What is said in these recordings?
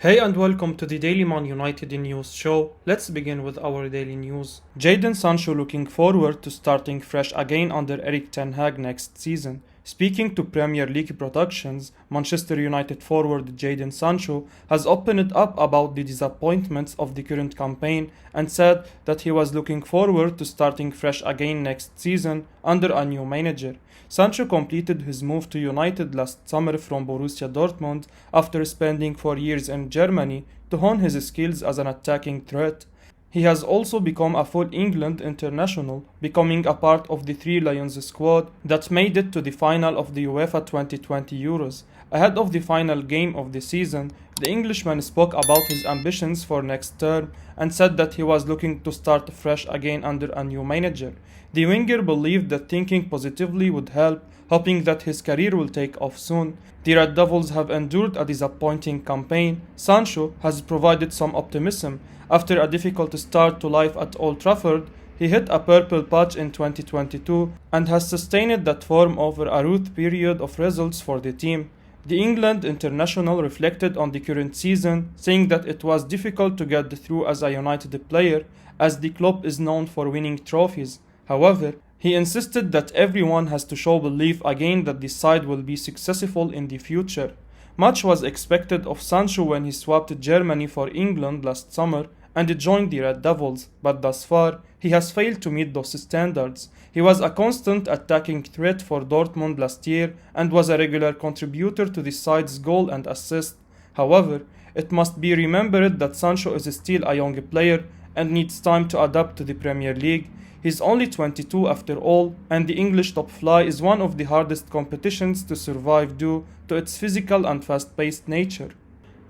Hey and welcome to the Daily Man United News show. Let's begin with our daily news. Jadon Sancho looking forward to starting fresh again under Erik ten Hag next season. Speaking to Premier League Productions, Manchester United forward Jadon Sancho has opened up about the disappointments of the current campaign and said that he was looking forward to starting fresh again next season under a new manager. Sancho completed his move to United last summer from Borussia Dortmund after spending 4 years in Germany to hone his skills as an attacking threat. He has also become a full England international, becoming a part of the Three Lions squad that made it to the final of the UEFA 2020 Euros. Ahead of the final game of the season, the Englishman spoke about his ambitions for next term and said that he was looking to start fresh again under a new manager. The winger believed that thinking positively would help, hoping that his career will take off soon. The Red Devils have endured a disappointing campaign. Sancho has provided some optimism. After a difficult start to life at Old Trafford, he hit a purple patch in 2022 and has sustained that form over a rough period of results for the team. The England international reflected on the current season, saying that it was difficult to get through as a United player, as the club is known for winning trophies. However, he insisted that everyone has to show belief again that the side will be successful in the future. Much was expected of Sancho when he swapped Germany for England last summer and joined the Red Devils, but thus far he has failed to meet those standards. He was a constant attacking threat for Dortmund last year and was a regular contributor to the side's goal and assist. However, it must be remembered that Sancho is still a young player and needs time to adapt to the Premier League. He's only 22 after all, and the English top flight is one of the hardest competitions to survive due to its physical and fast-paced nature.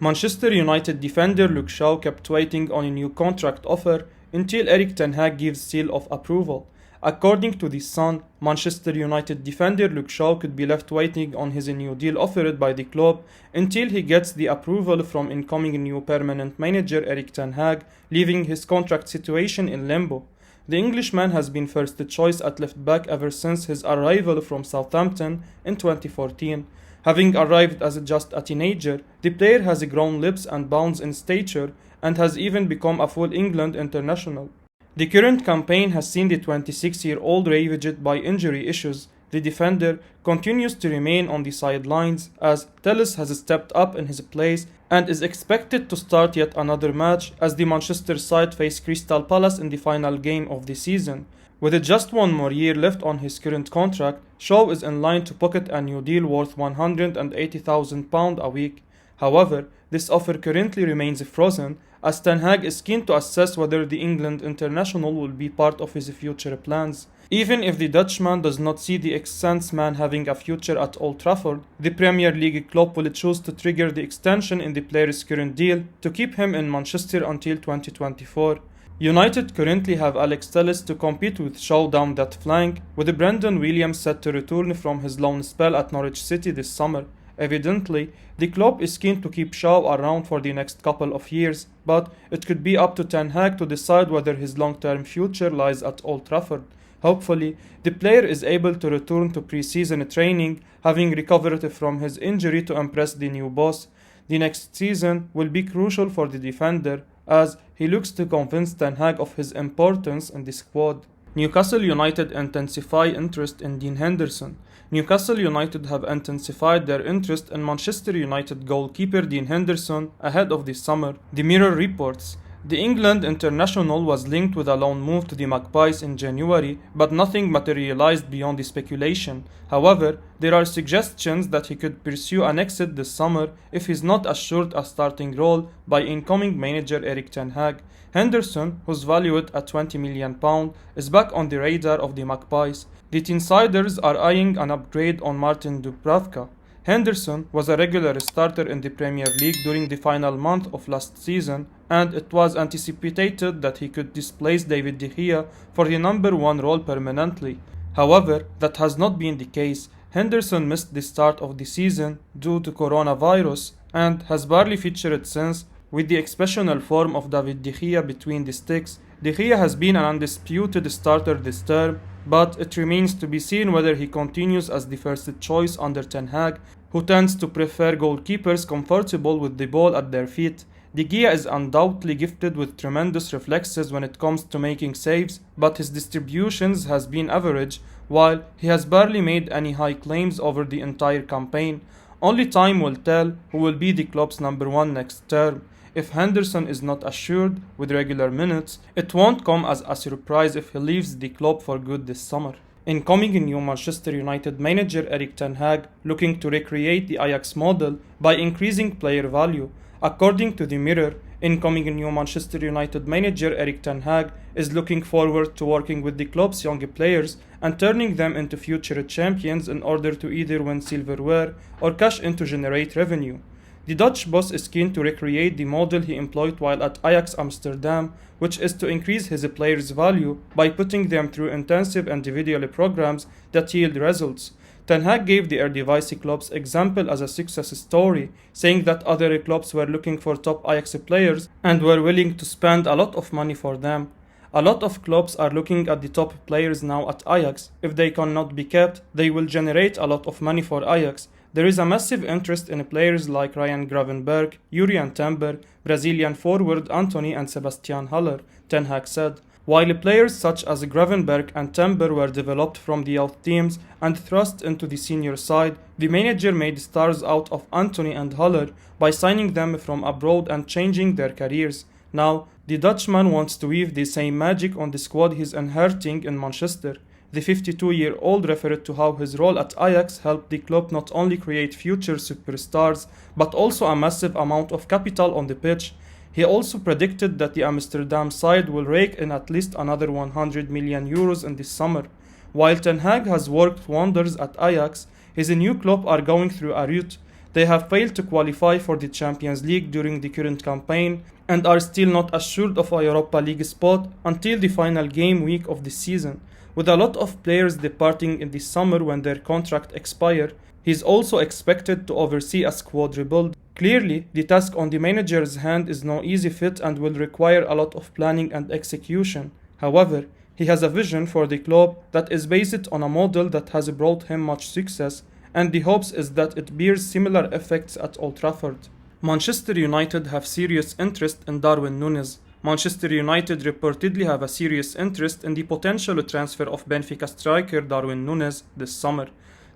Manchester United defender Luke Shaw kept waiting on a new contract offer until Erik ten Hag gives seal of approval. According to The Sun, Manchester United defender Luke Shaw could be left waiting on his new deal offered by the club until he gets the approval from incoming new permanent manager Erik ten Hag, leaving his contract situation in limbo. The Englishman has been first choice at left back ever since his arrival from Southampton in 2014. Having arrived as just a teenager, the player has grown leaps and bounds in stature and has even become a full England international. The current campaign has seen the 26-year-old ravaged by injury issues. The defender continues to remain on the sidelines as Telles has stepped up in his place and is expected to start yet another match as the Manchester side face Crystal Palace in the final game of the season. With just one more year left on his current contract, Shaw is in line to pocket a new deal worth £180,000 a week. However, this offer currently remains frozen as Ten Hag is keen to assess whether the England international will be part of his future plans. Even if the Dutchman does not see the ex-Saints-man having a future at Old Trafford, the Premier League club will choose to trigger the extension in the player's current deal to keep him in Manchester until 2024. United currently have Alex Telles to compete with Shaw down that flank, with Brendan Williams set to return from his loan spell at Norwich City this summer. Evidently, the club is keen to keep Shaw around for the next couple of years, but it could be up to Ten Hag to decide whether his long-term future lies at Old Trafford. Hopefully, the player is able to return to pre-season training, having recovered from his injury to impress the new boss. The next season will be crucial for the defender, as he looks to convince Ten Hag of his importance in the squad. Newcastle United intensify interest in Dean Henderson. Newcastle United have intensified their interest in Manchester United goalkeeper Dean Henderson ahead of the summer. The Mirror reports the England international was linked with a loan move to the Magpies in January, but nothing materialized beyond the speculation. However, there are suggestions that he could pursue an exit this summer if he's not assured a starting role by incoming manager Erik ten Hag. Henderson, who's valued at £20 million, is back on the radar of the Magpies. The Insiders are eyeing an upgrade on Martin Dubravka. Henderson was a regular starter in the Premier League during the final month of last season, and it was anticipated that he could displace David De Gea for the number one role permanently. However, that has not been the case. Henderson missed the start of the season due to coronavirus and has barely featured since. With the exceptional form of David De Gea between the sticks, De Gea has been an undisputed starter this term, but it remains to be seen whether he continues as the first choice under Ten Hag. who tends to prefer goalkeepers comfortable with the ball at their feet. De Gea is undoubtedly gifted with tremendous reflexes when it comes to making saves, but his distributions has been average, while he has barely made any high claims over the entire campaign. Only time will tell who will be the club's number one next term. If Henderson is not assured with regular minutes, it won't come as a surprise if he leaves the club for good this summer. Incoming new Manchester United manager Erik ten Hag looking to recreate the Ajax model by increasing player value. According to the Mirror, incoming new Manchester United manager Erik ten Hag is looking forward to working with the club's young players and turning them into future champions in order to either win silverware or cash in to generate revenue. The Dutch boss is keen to recreate the model he employed while at Ajax Amsterdam, which is to increase his players' value by putting them through intensive individual programs that yield results. Ten Hag gave the Eredivisie clubs example as a success story, saying that other clubs were looking for top Ajax players and were willing to spend a lot of money for them. A lot of clubs are looking at the top players now at Ajax. If they cannot be kept, they will generate a lot of money for Ajax. There is a massive interest in players like Ryan Gravenberch, Jurriën Timber, Brazilian forward Antony and Sebastian Haller, Ten Hag said. While players such as Gravenberch and Timber were developed from the youth teams and thrust into the senior side, the manager made stars out of Antony and Haller by signing them from abroad and changing their careers. Now, the Dutchman wants to weave the same magic on the squad he's inheriting in Manchester. The 52-year-old referred to how his role at Ajax helped the club not only create future superstars, but also a massive amount of capital on the pitch. He also predicted that the Amsterdam side will rake in at least another 100 million euros in this summer. While Ten Hag has worked wonders at Ajax, his new club are going through a rout. They have failed to qualify for the Champions League during the current campaign and are still not assured of a Europa League spot until the final game week of the season. With a lot of players departing in the summer when their contract expire, he is also expected to oversee a squad rebuild. Clearly, the task on the manager's hand is no easy feat and will require a lot of planning and execution. However, he has a vision for the club that is based on a model that has brought him much success, and the hopes is that it bears similar effects at Old Trafford. Manchester United have serious interest in Darwin Nunes. Manchester United reportedly have a serious interest in the potential transfer of Benfica striker Darwin Nunes this summer.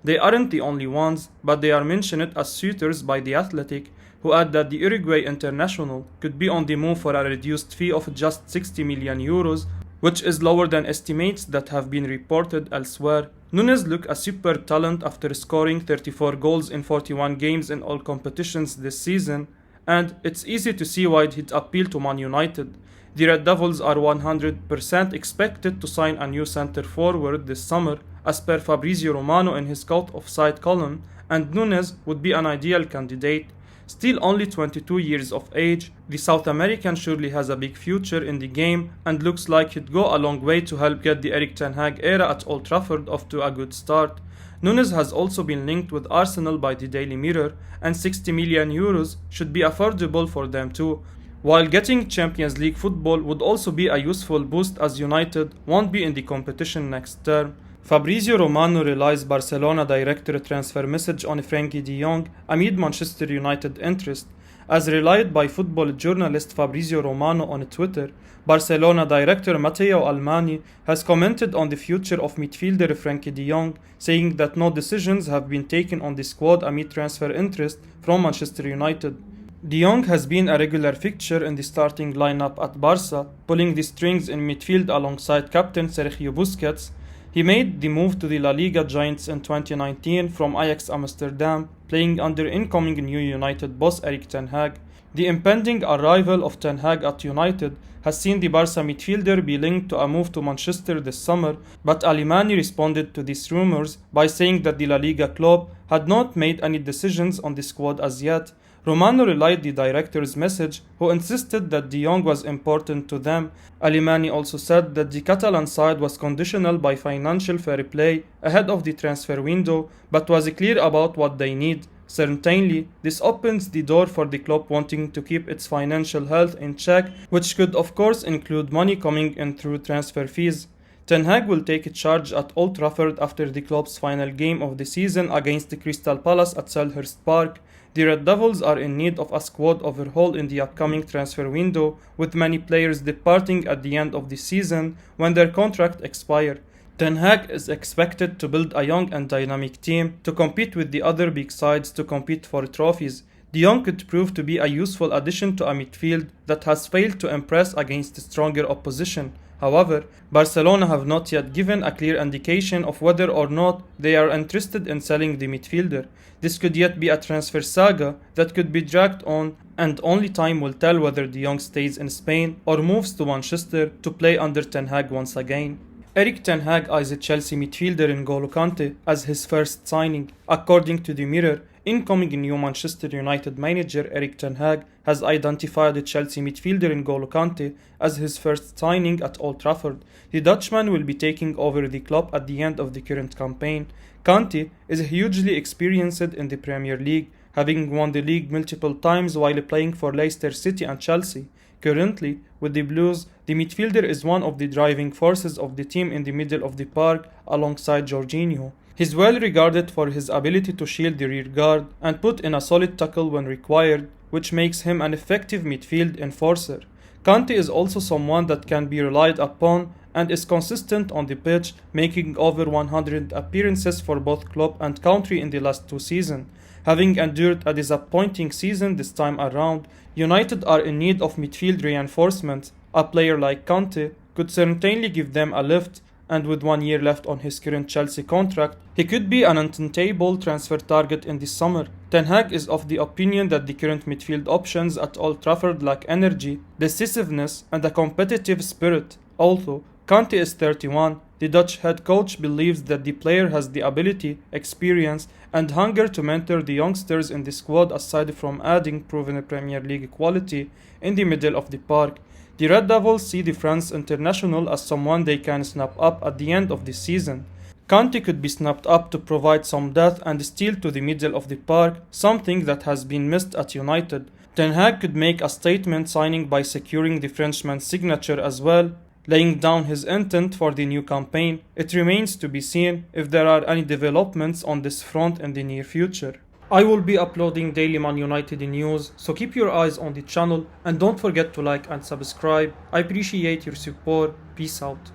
They aren't the only ones, but they are mentioned as suitors by The Athletic, who add that the Uruguay international could be on the move for a reduced fee of just 60 million euros, which is lower than estimates that have been reported elsewhere. Nunes looked a super talent after scoring 34 goals in 41 games in all competitions this season, and it's easy to see why he'd appeal to Man United. The Red Devils are 100% expected to sign a new centre forward this summer, as per Fabrizio Romano in his Scout Offside column, and Nunes would be an ideal candidate. Still only 22 years of age, the South American surely has a big future in the game and looks like he'd go a long way to help get the Erik ten Hag era at Old Trafford off to a good start. Nunes has also been linked with Arsenal by the Daily Mirror, and 60 million euros should be affordable for them too. While getting Champions League football would also be a useful boost as United won't be in the competition next term. Fabrizio Romano relies Barcelona director transfer message on Franky de Jong amid Manchester United interest. As relayed by football journalist Fabrizio Romano on Twitter, Barcelona director Matteo Almani has commented on the future of midfielder Frenkie de Jong, saying that no decisions have been taken on the squad amid transfer interest from Manchester United. De Jong has been a regular fixture in the starting lineup at Barca, pulling the strings in midfield alongside captain Sergio Busquets. He made the move to the La Liga giants in 2019 from Ajax Amsterdam, playing under incoming new United boss Erik ten Hag. The impending arrival of Ten Hag at United has seen the Barca midfielder be linked to a move to Manchester this summer, but Alimani responded to these rumors by saying that the La Liga club had not made any decisions on the squad as yet. Romano relayed the director's message, who insisted that De Jong was important to them. Alimani also said that the Catalan side was conditional by financial fair play ahead of the transfer window, but was clear about what they need. Certainly, this opens the door for the club wanting to keep its financial health in check, which could of course include money coming in through transfer fees. Ten Hag will take charge at Old Trafford after the club's final game of the season against Crystal Palace at Selhurst Park. The Red Devils are in need of a squad overhaul in the upcoming transfer window, with many players departing at the end of the season when their contract expire. Ten Hag is expected to build a young and dynamic team to compete with the other big sides to compete for trophies. De Jong could prove to be a useful addition to a midfield that has failed to impress against stronger opposition. However, Barcelona have not yet given a clear indication of whether or not they are interested in selling the midfielder. This could yet be a transfer saga that could be dragged on, and only time will tell whether De Jong stays in Spain or moves to Manchester to play under Ten Hag once again. Erik Ten Hag eyes a Chelsea midfielder N'Golo Kante as his first signing. According to the Mirror, incoming new Manchester United manager Erik Ten Hag has identified the Chelsea midfielder N'Golo Kante as his first signing at Old Trafford. The Dutchman will be taking over the club at the end of the current campaign. Kante is hugely experienced in the Premier League, having won the league multiple times while playing for Leicester City and Chelsea. Currently, with the Blues, the midfielder is one of the driving forces of the team in the middle of the park alongside Jorginho. He's well regarded for his ability to shield the rear guard and put in a solid tackle when required, which makes him an effective midfield enforcer. Kante is also someone that can be relied upon and is consistent on the pitch, making over 100 appearances for both club and country in the last 2 seasons. Having endured a disappointing season this time around, United are in need of midfield reinforcement. A player like Kante could certainly give them a lift, and with 1 year left on his current Chelsea contract, he could be an untentable transfer target in the summer. Ten Hag is of the opinion that the current midfield options at Old Trafford lack energy, decisiveness, and a competitive spirit. Although Kante is 31, the Dutch head coach believes that the player has the ability, experience, and hunger to mentor the youngsters in the squad aside from adding proven Premier League quality in the middle of the park. The Red Devils see the France international as someone they can snap up at the end of the season. Kante could be snapped up to provide some depth and steal to the middle of the park, something that has been missed at United. Ten Hag could make a statement signing by securing the Frenchman's signature as well, laying down his intent for the new campaign. It remains to be seen if there are any developments on this front in the near future. I will be uploading daily Man United news, so keep your eyes on the channel and don't forget to like and subscribe. I appreciate your support. Peace out.